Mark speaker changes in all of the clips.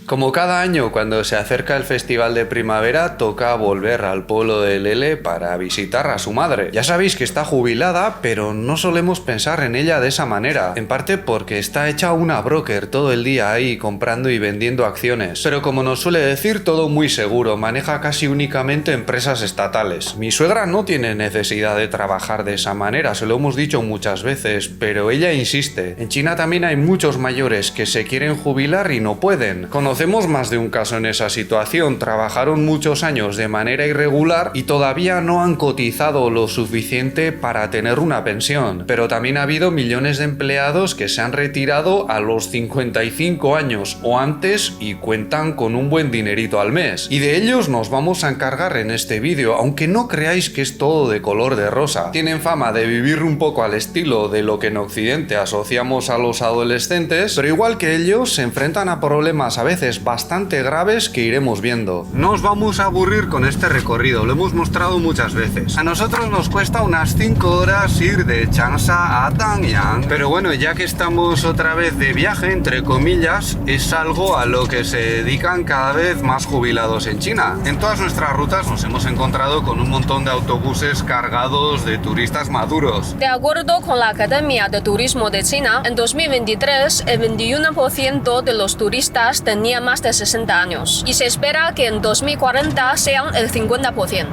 Speaker 1: Como cada año cuando se acerca el festival de primavera, toca volver al pueblo de Lele para visitar a su madre. Ya sabéis que está jubilada, pero no solemos pensar en ella de esa manera, en parte porque está hecha una broker todo el día ahí comprando y vendiendo acciones. Pero como nos suele decir, todo muy seguro, maneja casi únicamente empresas estatales. Mi suegra no tiene necesidad de trabajar de esa manera, se lo hemos dicho muchas veces, pero ella insiste. En China también hay muchos mayores que se quieren jubilar y no pueden. Conocemos más de un caso en esa situación, trabajaron muchos años de manera irregular y todavía no han cotizado lo suficiente para tener una pensión. Pero también ha habido millones de empleados que se han retirado a los 55 años o antes y cuentan con un buen dinerito al mes. Y de ellos nos vamos a encargar en este vídeo, aunque no creáis que es todo de color de rosa. Tienen fama de vivir un poco al estilo de lo que en Occidente asociamos a los adolescentes, pero igual que ellos se enfrentan a problemas a veces bastante graves que iremos viendo. No os vamos a aburrir con este recorrido, lo hemos mostrado muchas veces. A nosotros nos cuesta unas 5 horas ir de Changsha a Dangyang, pero bueno, ya que estamos otra vez de viaje, entre comillas, es algo a lo que se dedican cada vez más jubilados en China. En todas nuestras rutas nos hemos encontrado con un montón de autobuses cargados de turistas maduros.
Speaker 2: De acuerdo con la Academia de Turismo de China, en 2023 el 21% de los turistas tenía más de 60 años y se espera que en 2040 sean el 50%.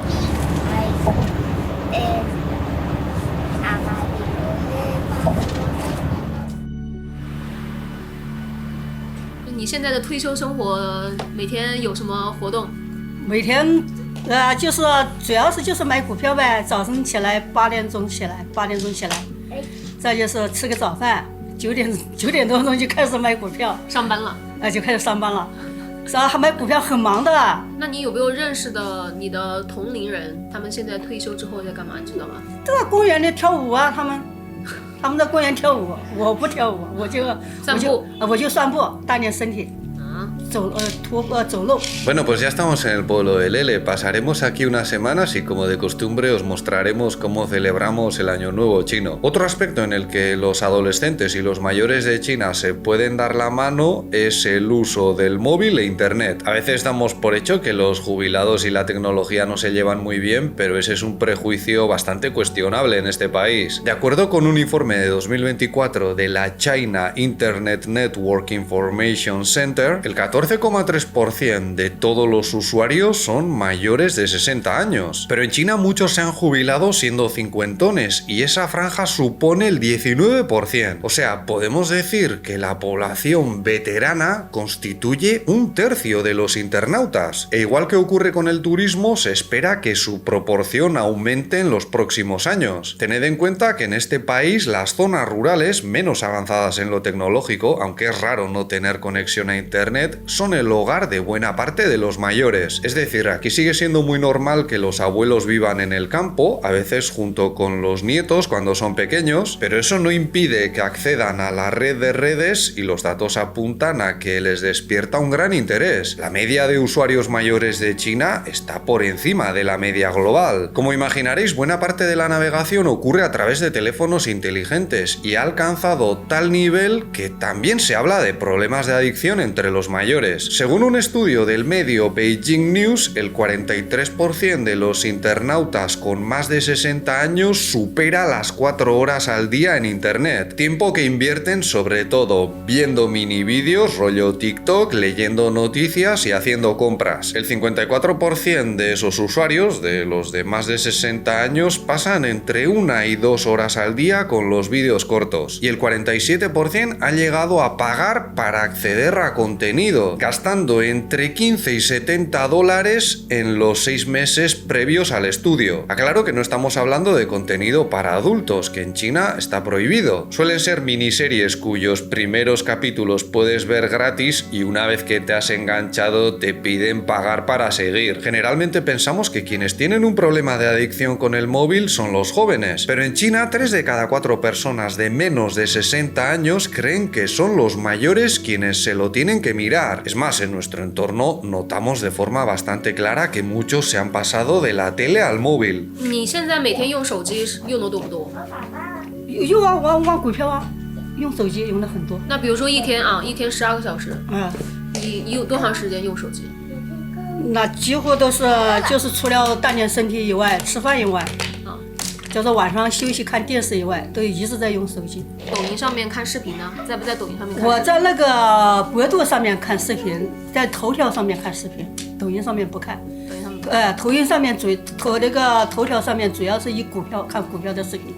Speaker 3: 你现在的退休生活每天有什么活动？
Speaker 4: 每天就是主要是就是买股票呗，早上起来8点钟起来，再就是吃个早饭，9点多钟就开始买股票，
Speaker 3: 上班了，
Speaker 4: 就开始上班了。然后还买股票很忙的。
Speaker 3: 那你有没有认识的你的同龄人？他们现在退休之后在干嘛？你知道吗？
Speaker 4: 都在公园里跳舞啊，他们在公园跳舞，我不跳舞，我就散步，锻炼身体。走路.
Speaker 1: Bueno, pues ya estamos en el pueblo de Lele. Pasaremos aquí unas semanas y como de costumbre os mostraremos cómo celebramos el Año Nuevo chino. Otro aspecto en el que los adolescentes y los mayores de China se pueden dar la mano es el uso del móvil e internet. A veces damos por hecho que los jubilados y la tecnología no se llevan muy bien, pero ese es un prejuicio bastante cuestionable en este país. De acuerdo con un informe de 2024 de la China Internet Network Information Center, el 14,3% de todos los usuarios son mayores de 60 años. Pero en China muchos se han jubilado siendo cincuentones y esa franja supone el 19%. O sea, podemos decir que la población veterana constituye un tercio de los internautas. E igual que ocurre con el turismo, se espera que su proporción aumente en los próximos años. Tened en cuenta que en este país las zonas rurales menos avanzadas en lo tecnológico, aunque es raro no tener conexión a internet, son el hogar de buena parte de los mayores. Es decir, aquí sigue siendo muy normal que los abuelos vivan en el campo, a veces junto con los nietos cuando son pequeños, pero eso no impide que accedan a la red de redes y los datos apuntan a que les despierta un gran interés. La media de usuarios mayores de China está por encima de la media global. Como imaginaréis, buena parte de la navegación ocurre a través de teléfonos inteligentes y ha alcanzado tal nivel que también se habla de problemas de adicción entre los mayores. Según un estudio del medio Beijing News, el 43% de los internautas con más de 60 años supera las 4 horas al día en internet, tiempo que invierten sobre todo viendo mini vídeos rollo TikTok, leyendo noticias y haciendo compras. El 54% de esos usuarios, de los de más de 60 años, pasan entre 1 y 2 horas al día con los vídeos cortos, y el 47% ha llegado a pagar para acceder a contenido, gastando entre 15 y 70 dólares en los 6 meses previos al estudio. Aclaro que no estamos hablando de contenido para adultos, que en China está prohibido. Suelen ser miniseries cuyos primeros capítulos puedes ver gratis y una vez que te has enganchado te piden pagar para seguir. Generalmente pensamos que quienes tienen un problema de adicción con el móvil son los jóvenes, pero en China 3 de cada 4 personas de menos de 60 años creen que son los mayores quienes se lo tienen que mirar. Es más, en nuestro entorno notamos de forma bastante clara que muchos se han pasado de la tele al móvil.
Speaker 3: 你现在每天用手机用的多不多？
Speaker 4: 用玩股票啊，用手机用的很多。
Speaker 3: 那比如说一天12个小时。你有多长时间用手机？
Speaker 4: 那几乎都是就是除了锻炼身体以外，吃饭以外，就是晚上休息看电视以外，都一直在用手机。
Speaker 3: 抖音上面看视频呢？在不在抖音上面看？
Speaker 4: 我在那个百度上面看视频，在头条上面看视频，抖音上面不看。头条上面主要是以股票看股票的视频。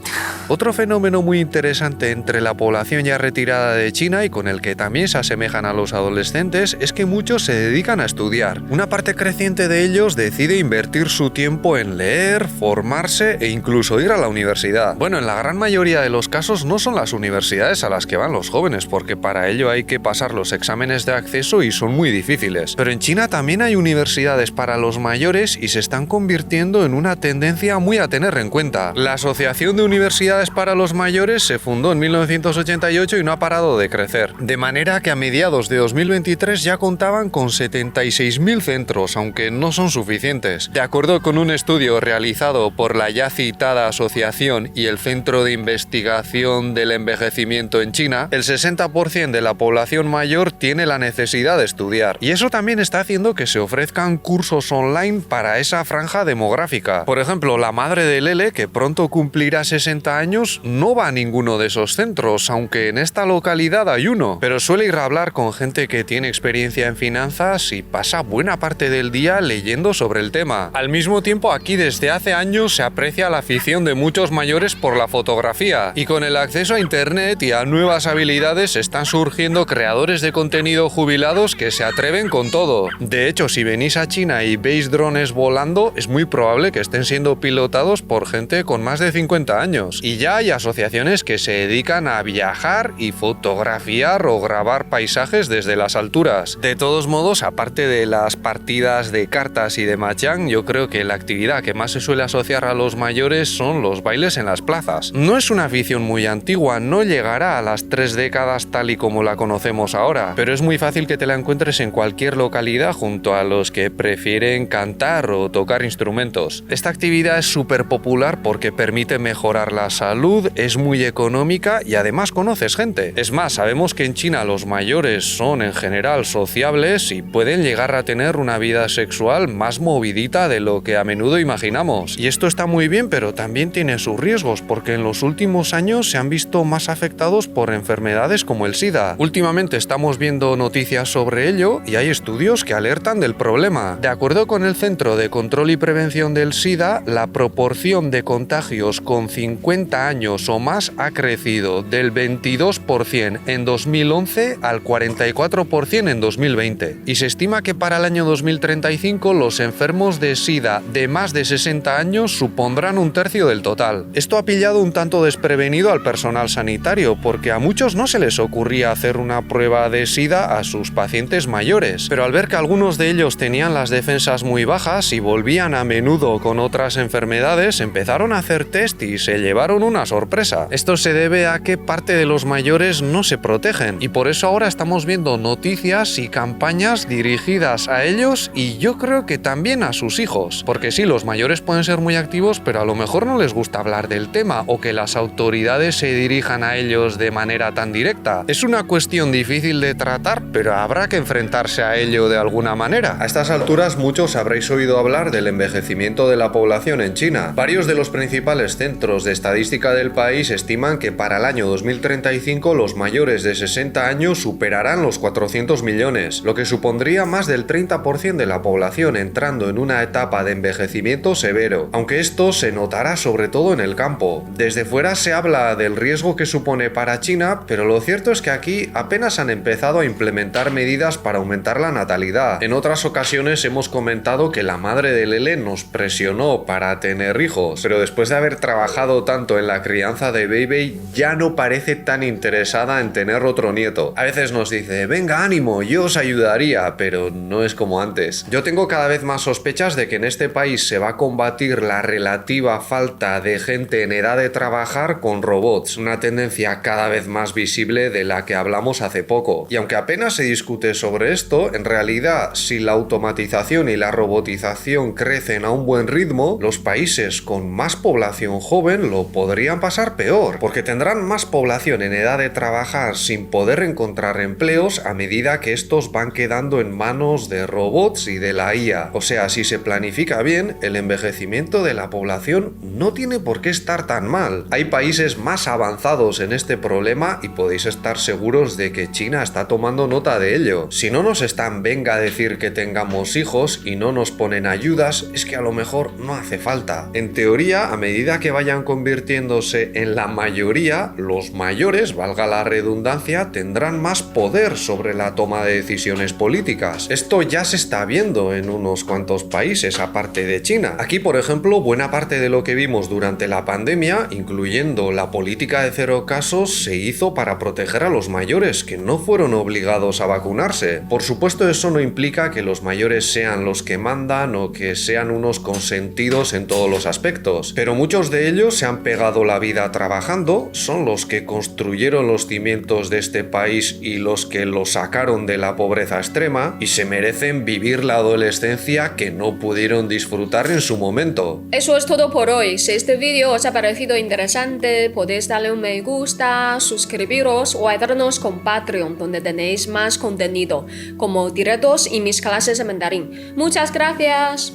Speaker 1: Otro fenómeno muy interesante entre la población ya retirada de China y con el que también se asemejan a los adolescentes es que muchos se dedican a estudiar. Una parte creciente de ellos decide invertir su tiempo en leer, formarse e incluso ir a la universidad. Bueno, en la gran mayoría de los casos no son las universidades a las que van los jóvenes, porque para ello hay que pasar los exámenes de acceso y son muy difíciles. Pero en China también hay universidades para los mayores y se están convirtiendo en una tendencia muy a tener en cuenta. La Asociación de Universidades para los Mayores se fundó en 1988 y no ha parado de crecer, de manera que a mediados de 2023 ya contaban con 76.000 centros, aunque no son suficientes. De acuerdo con un estudio realizado por la ya citada asociación y el Centro de Investigación del Envejecimiento en China, el 60% de la población mayor tiene la necesidad de estudiar, y eso también está haciendo que se ofrezcan cursos online para esa franja demográfica. Por ejemplo, la madre de Lele, que pronto cumplirá 60 años, no va a ninguno de esos centros, aunque en esta localidad hay uno, pero suele ir a hablar con gente que tiene experiencia en finanzas y pasa buena parte del día leyendo sobre el tema. Al mismo tiempo, aquí desde hace años se aprecia la afición de muchos mayores por la fotografía, y con el acceso a internet y a nuevas habilidades están surgiendo creadores de contenido jubilados que se atreven con todo. De hecho, si venís a China y veis drones volando, es muy probable que estén siendo pilotados por gente con más de 50 años. Y ya hay asociaciones que se dedican a viajar y fotografiar o grabar paisajes desde las alturas. De todos modos, aparte de las partidas de cartas y de mahjong, yo creo que la actividad que más se suele asociar a los mayores son los bailes en las plazas. No es una afición muy antigua, no llegará a las 3 décadas tal y como la conocemos ahora, pero es muy fácil que te la encuentres en cualquier localidad junto a los que prefieren cantar o tocar instrumentos. Esta actividad es súper popular porque permite mejorar la salud, es muy económica y además conoces gente. Es más, sabemos que en China los mayores son en general sociables y pueden llegar a tener una vida sexual más movidita de lo que a menudo imaginamos. Y esto está muy bien, pero también tiene sus riesgos, porque en los últimos años se han visto más afectados por enfermedades como el SIDA. Últimamente estamos viendo noticias sobre ello y hay estudios que alertan del problema. De acuerdo con el Centro de Control y Prevención del SIDA, la proporción de contagios con 50 años o más ha crecido del 22% en 2011 al 44% en 2020. Y se estima que para el año 2035 los enfermos de SIDA de más de 60 años supondrán un tercio del total. Esto ha pillado un tanto desprevenido al personal sanitario, porque a muchos no se les ocurría hacer una prueba de SIDA a sus pacientes mayores, pero al ver que algunos de ellos tenían las defensas muy bajas y volvían a menudo con otras enfermedades, empezaron a hacer test y se llevaron una sorpresa. Esto se debe a que parte de los mayores no se protegen, y por eso ahora estamos viendo noticias y campañas dirigidas a ellos, y yo creo que también a sus hijos, porque sí, los mayores pueden ser muy activos, pero a lo mejor no les gusta hablar del tema o que las autoridades se dirijan a ellos de manera tan directa. Es una cuestión difícil de tratar, pero habrá que enfrentarse a ello de alguna manera. A estas alturas muchos habréis oído hablar del envejecimiento de la población en China. Varios de los principales centros de estadística del país estiman que para el año 2035 los mayores de 60 años superarán los 400 millones, lo que supondría más del 30% de la población entrando en una etapa de envejecimiento severo, aunque esto se notará sobre todo en el campo. Desde fuera se habla del riesgo que supone para China, pero lo cierto es que aquí apenas han empezado a implementar medidas para aumentar la natalidad. En otras ocasiones hemos comentado que la madre de Lele nos presionó para tener hijos, pero después de haber trabajado tanto en la crianza de Baby ya no parece tan interesada en tener otro nieto. A veces nos dice, venga, ánimo, yo os ayudaría, pero no es como antes. Yo tengo cada vez más sospechas de que en este país se va a combatir la relativa falta de gente en edad de trabajar con robots, una tendencia cada vez más visible de la que hablamos hace poco. Y aunque apenas se discute sobre esto, en realidad, si la automatización y la robotización cotización crecen a un buen ritmo, los países con más población joven lo podrían pasar peor, porque tendrán más población en edad de trabajar sin poder encontrar empleos a medida que estos van quedando en manos de robots y de la IA. O sea, si se planifica bien, el envejecimiento de la población no tiene por qué estar tan mal. Hay países más avanzados en este problema y podéis estar seguros de que China está tomando nota de ello. Si no nos están venga a decir que tengamos hijos y no nos ponen ayudas, es que a lo mejor no hace falta. En teoría, a medida que vayan convirtiéndose en la mayoría, los mayores, valga la redundancia, tendrán más poder sobre la toma de decisiones políticas. Esto ya se está viendo en unos cuantos países aparte de China. Aquí, por ejemplo, buena parte de lo que vimos durante la pandemia, incluyendo la política de 0 casos, se hizo para proteger a los mayores, que no fueron obligados a vacunarse. Por supuesto, eso no implica que los mayores sean los que mandan o que sean unos consentidos en todos los aspectos, pero muchos de ellos se han pegado la vida trabajando, son los que construyeron los cimientos de este país y los que lo sacaron de la pobreza extrema, y se merecen vivir la adolescencia que no pudieron disfrutar en su momento.
Speaker 2: Eso es todo por hoy. Si este vídeo os ha parecido interesante, podéis darle un me gusta, suscribiros o ayudarnos con Patreon, donde tenéis más contenido, como directos y mis clases de mandarín. Muchas gracias.